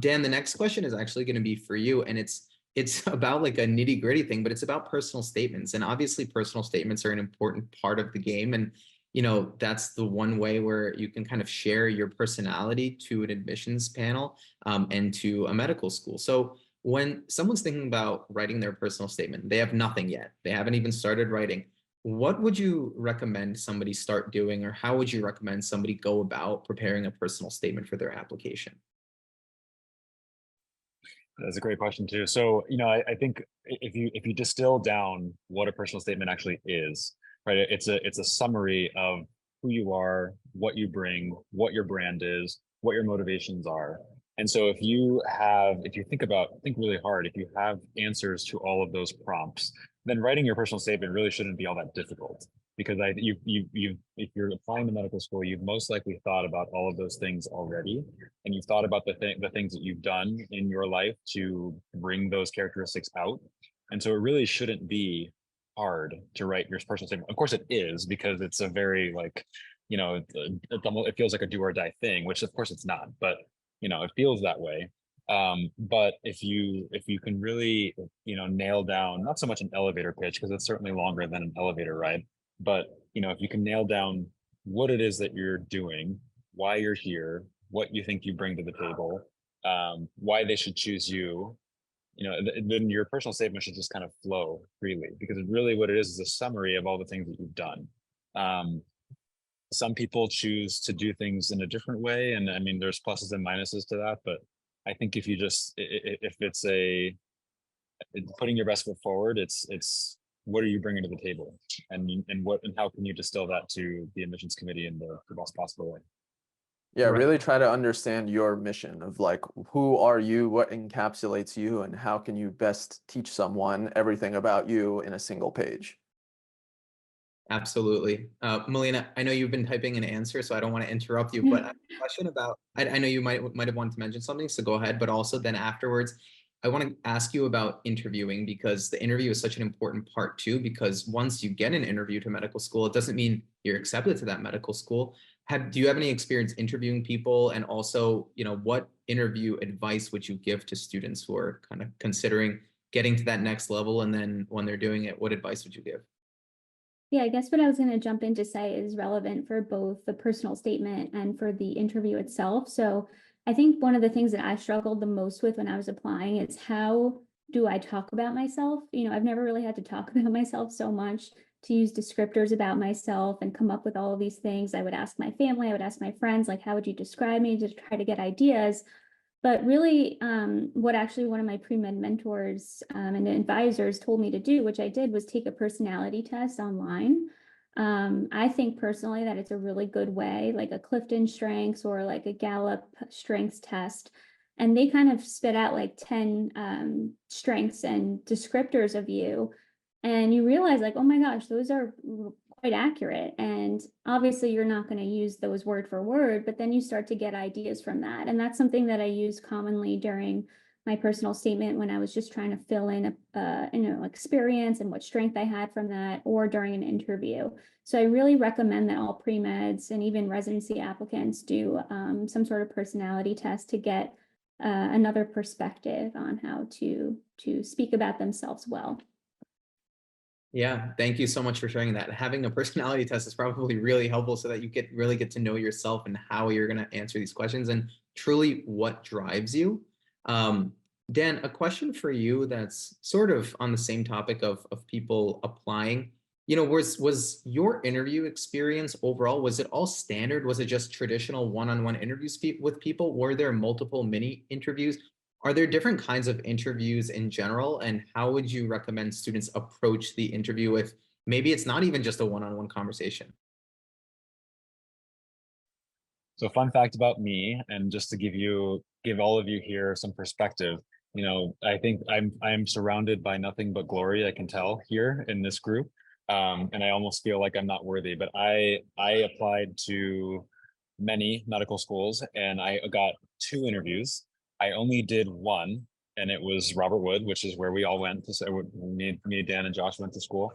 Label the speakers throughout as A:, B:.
A: Dan, the next question is actually going to be for you, and it's about like a nitty gritty thing, but it's about personal statements. And obviously personal statements are an important part of the game. And, that's the one way where you can kind of share your personality to an admissions panel and to a medical school. So when someone's thinking about writing their personal statement, they have nothing yet. They haven't even started writing. What would you recommend somebody start doing, or how would you recommend somebody go about preparing a personal statement for their application?
B: That's a great question too. So, I think if you distill down what a personal statement actually is, right? It's a summary of who you are, what you bring, what your brand is, what your motivations are. And so if you think really hard, if you have answers to all of those prompts, then writing your personal statement really shouldn't be all that difficult, because if you're applying to medical school, you've most likely thought about all of those things already, and you've thought about the things that you've done in your life to bring those characteristics out. And so it really shouldn't be hard to write your personal statement. Of course it is, because it's a very it feels like a do or die thing, which of course it's not, but it feels that way. But if you can really nail down, not so much an elevator pitch, because it's certainly longer than an elevator ride, but if you can nail down what it is that you're doing, why you're here, what you think you bring to the table, why they should choose you, then your personal statement should just kind of flow freely, because really what it is a summary of all the things that you've done. Some people choose to do things in a different way, and I mean, there's pluses and minuses to that, but I think if it's putting your best foot forward, it's what are you bringing to the table, and how can you distill that to the admissions committee in the best possible way.
C: Yeah, really try to understand your mission of like, who are you, what encapsulates you, and how can you best teach someone everything about you in a single page.
A: Absolutely. Melina, I know you've been typing an answer, so I don't want to interrupt you, but I have a question about, I know you might have wanted to mention something, so go ahead, but also then afterwards, I want to ask you about interviewing, because the interview is such an important part too, because once you get an interview to medical school, it doesn't mean you're accepted to that medical school. Do you have any experience interviewing people? And also, what interview advice would you give to students who are kind of considering getting to that next level? And then when they're doing it, what advice would you give?
D: Yeah, I guess what I was going to jump in to say is relevant for both the personal statement and for the interview itself. So I think one of the things that I struggled the most with when I was applying is, how do I talk about myself? I've never really had to talk about myself so much, to use descriptors about myself and come up with all of these things. I would ask my family, I would ask my friends, like, how would you describe me, to try to get ideas. But really, what actually one of my pre-med mentors and advisors told me to do, which I did, was take a personality test online. I think personally that it's a really good way, like a Clifton Strengths or like a Gallup Strengths test. And they kind of spit out like 10 strengths and descriptors of you. And you realize, like, oh my gosh, those are quite accurate. And obviously you're not going to use those word for word, but then you start to get ideas from that. And that's something that I use commonly during my personal statement, when I was just trying to fill in experience and what strength I had from that, or during an interview. So I really recommend that all pre-meds and even residency applicants do some sort of personality test to get another perspective on how to speak about themselves well.
A: Yeah, thank you so much for sharing that. Having a personality test is probably really helpful, so that you really get to know yourself and how you're going to answer these questions and truly what drives you. Dan, a question for you that's sort of on the same topic of people applying. Was your interview experience overall, was it all standard? Was it just traditional one-on-one interviews with people? Were there multiple mini interviews? Are there different kinds of interviews in general? And how would you recommend students approach the interview if maybe it's not even just a one-on-one conversation?
B: So fun fact about me, and just to give all of you here some perspective, I think I'm surrounded by nothing but glory, I can tell, here in this group. And I almost feel like I'm not worthy, but I applied to many medical schools and I got 2 interviews. I only did one, and it was Robert Wood, which is where we all went to. So me, Dan, and Josh went to school,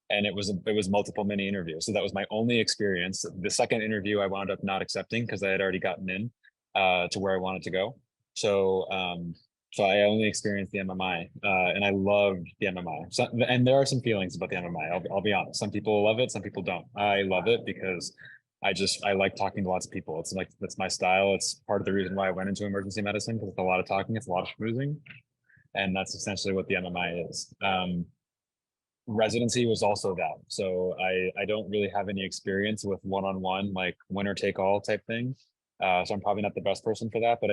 B: and it was multiple mini interviews. So that was my only experience. The second interview I wound up not accepting, because I had already gotten in to where I wanted to go. So, so I only experienced the MMI, and I loved the MMI. So, and there are some feelings about the MMI. I'll be honest. Some people love it, some people don't. I love it because I like talking to lots of people. It's like that's my style. It's part of the reason why I went into emergency medicine, because it's a lot of talking, it's a lot of schmoozing, and that's essentially what the MMI is. Residency was also that. So I don't really have any experience with one-on-one, like winner take all type thing. So I'm probably not the best person for that, but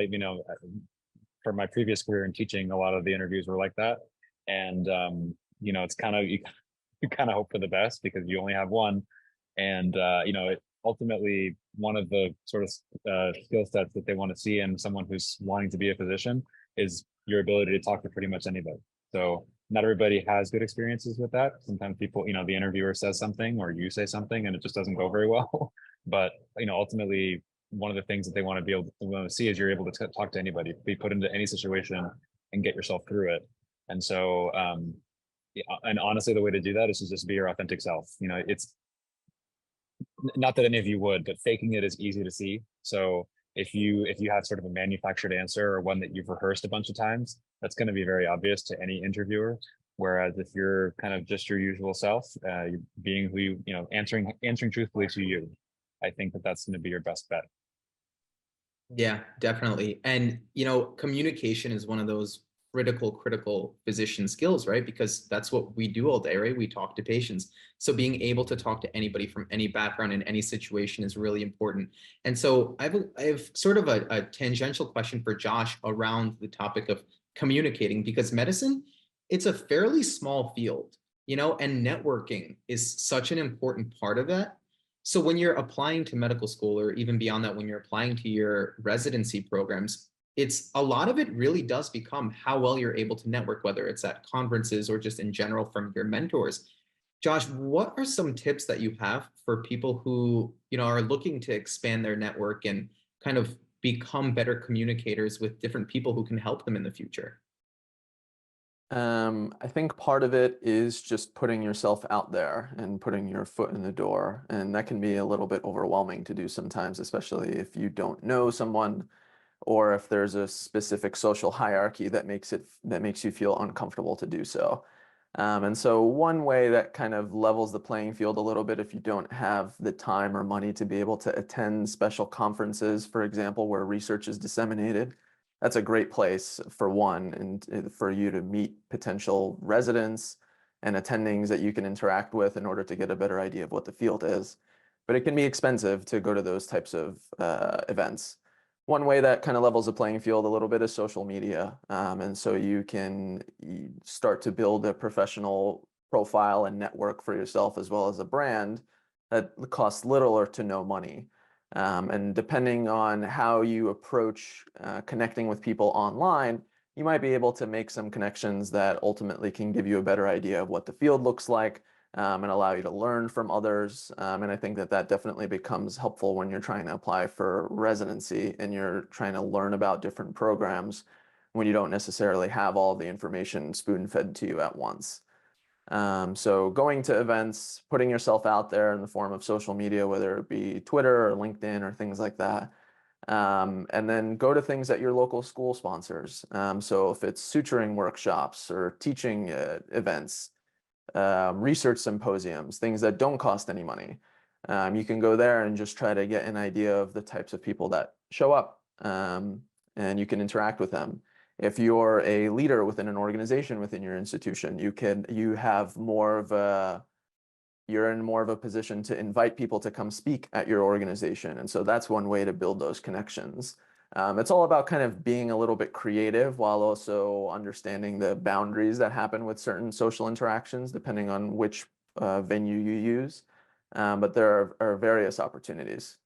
B: for my previous career in teaching, a lot of the interviews were like that. And, it's kind of, you kind of hope for the best because you only have one. And, it ultimately one of the sort of skill sets that they want to see in someone who's wanting to be a physician is your ability to talk to pretty much anybody. So not everybody has good experiences with that. Sometimes people, the interviewer says something or you say something and it just doesn't go very well. But, ultimately one of the things that they want to be able to see is you're able to talk to anybody, be put into any situation and get yourself through it. And so, yeah, and honestly, the way to do that is to just be your authentic self. It's not that any of you would, but faking it is easy to see. So if you have sort of a manufactured answer or one that you've rehearsed a bunch of times, that's going to be very obvious to any interviewer. Whereas if you're kind of just your usual self, being who answering truthfully to you, I think that that's going to be your best bet.
A: Yeah, definitely. And, communication is one of those critical physician skills, right? Because that's what we do all day, right? We talk to patients. So being able to talk to anybody from any background in any situation is really important. And so I have sort of a tangential question for Josh around the topic of communicating, because medicine, it's a fairly small field, and networking is such an important part of that. So when you're applying to medical school, or even beyond that, when you're applying to your residency programs, it's a lot of it really does become how well you're able to network, whether it's at conferences or just in general from your mentors. Josh, what are some tips that you have for people who, are looking to expand their network and kind of become better communicators with different people who can help them in the future?
C: I think part of it is just putting yourself out there and putting your foot in the door. And that can be a little bit overwhelming to do sometimes, especially if you don't know someone or if there's a specific social hierarchy that makes you feel uncomfortable to do so. And so one way that kind of levels the playing field a little bit, if you don't have the time or money to be able to attend special conferences, for example, where research is disseminated, that's a great place for one, and for you to meet potential residents and attendings that you can interact with in order to get a better idea of what the field is. But it can be expensive to go to those types of events. One way that kind of levels the playing field a little bit is social media. And so you can start to build a professional profile and network for yourself as well as a brand that costs little or to no money. And depending on how you approach connecting with people online, you might be able to make some connections that ultimately can give you a better idea of what the field looks like, and allow you to learn from others. And I think that that definitely becomes helpful when you're trying to apply for residency and you're trying to learn about different programs when you don't necessarily have all the information spoon-fed to you at once. So going to events, putting yourself out there in the form of social media, whether it be Twitter or LinkedIn or things like that. And then go to things that your local school sponsors. So if it's suturing workshops or teaching events, research symposiums, things that don't cost any money. You can go there and just try to get an idea of the types of people that show up, and you can interact with them. If you're a leader within an organization within your institution, you're in more of a position to invite people to come speak at your organization. And so that's one way to build those connections. It's all about kind of being a little bit creative while also understanding the boundaries that happen with certain social interactions, depending on which venue you use. But there are various opportunities.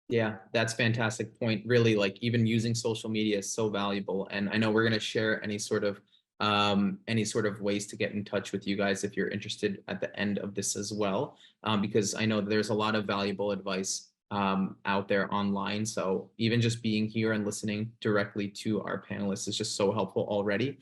A: Yeah, that's fantastic point. Really, like even using social media is so valuable. And I know we're going to share any sort of ways to get in touch with you guys if you're interested at the end of this as well, because I know there's a lot of valuable advice out there online. So even just being here and listening directly to our panelists is just so helpful already.